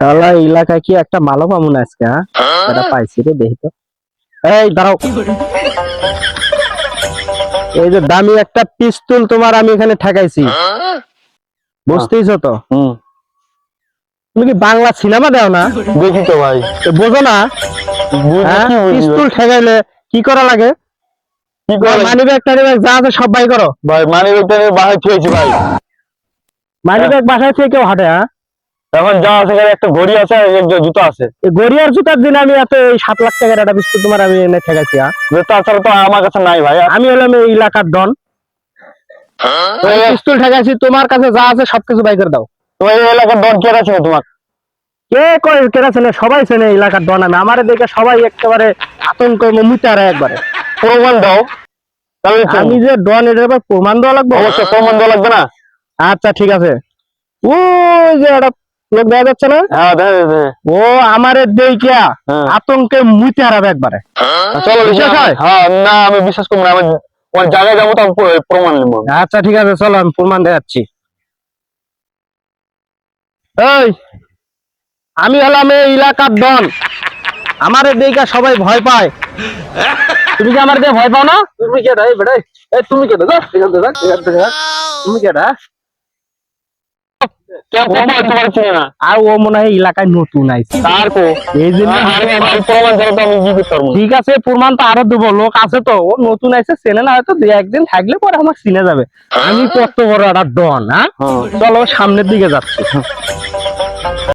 শালা এলাকায় কি একটা মালো পাবো না আজকে? এটা পাইছি রে, দেখি তো। এই দাঁড়াও, এই যে দামি একটা পিস্তল তোমার আমি এখানে ঠেকাইছি, বুঝতেইছো তো? তুমি কি বাংলা সিনেমা দাও না? দেখি তো ভাই, বোঝো না? হ্যাঁ, পিস্তল ঠেকাইলে কি করা লাগে? কি করে মানি ব্যাগ টানি ব্যাগ যা আছে সব বাই করো। ভাই? মানি ব্যাগটা নিয়ে বাসায় থুয়েছি ভাই। মানি ব্যাগ বাসায় থেকে কেউ হাঁটে? হ্যাঁ, এখন যা আছে এখানে একটা ঘড়ি আছে আর একটা জুতো আছে। এই গড়িয়ার জুতার দিন আমি এত 7 লাখ টাকার একটা পিস্তল তোমার আমি এনে ঠেকাইছি? তাছাড়া তো আমার কাছে নাই ভাই। আমি হলাম এই এলাকার ডন, পিস্তল ঠেকাইছি, তোমার কাছে যা আছে সবকিছু বাই করে দাও। তোমার এই এলাকার ডন কে আছে তোমার? কে কয় কেরা চেনে? সবাই চেনে এলাকার ডন আমি। আমারে দেখে সবাই একেবারে আতঙ্ক মুতারে একবারে। প্রমাণ দাও তাহলে আমি যে ডন এটার ব্যাপারে প্রমাণ দেওয়া লাগবে? অবশ্যই প্রমাণ দেওয়া লাগবে না? আচ্ছা ঠিক আছে, ওই যে একটা লোক দেখা যাচ্ছে না, হ্যাঁ দে। ও আমারে দেখিয়া হ্যাঁ। আতঙ্কে মুইতে হারাবে একবারে। চলো বিশ্বাস হয়? হ্যাঁ, না আমি বিশ্বাস করবো না। আমি ওই জায়গায় যাবো তো প্রমাণ নেবো। আচ্ছা ঠিক আছে, চলো আমি প্রমাণ দেখাচ্ছি। এই, আমি হলাম এই এলাকার ডন, আমারে দেখা সবাই ভয় পায়। তুমি কি আমার দিয়ে ভয় পাও না? তুমি কেডা? এই বেটা, এই তুমি কেডা? যা এখান থেকে, যা এখান থেকে, যা। তুমি কেডা? কেউ প্রমাণ তোমার চিনে না? আর ও মনে হয় এলাকায় নতুন আইছে। তার কো এই জন্য আমি প্রমাণ ছাড়া তো আমি কি করতে পারবো? ঠিক আছে, প্রমাণ তো আরো দেবো, লোক আছে তো। ও নতুন আইছে, চেনে না হয়তো, 2-1 দিন থাকলে পরে আমার চিনে যাবে আমি কত বড় একটা ডন। হ্যাঁ, চলো সামনের দিকে যাচ্ছি।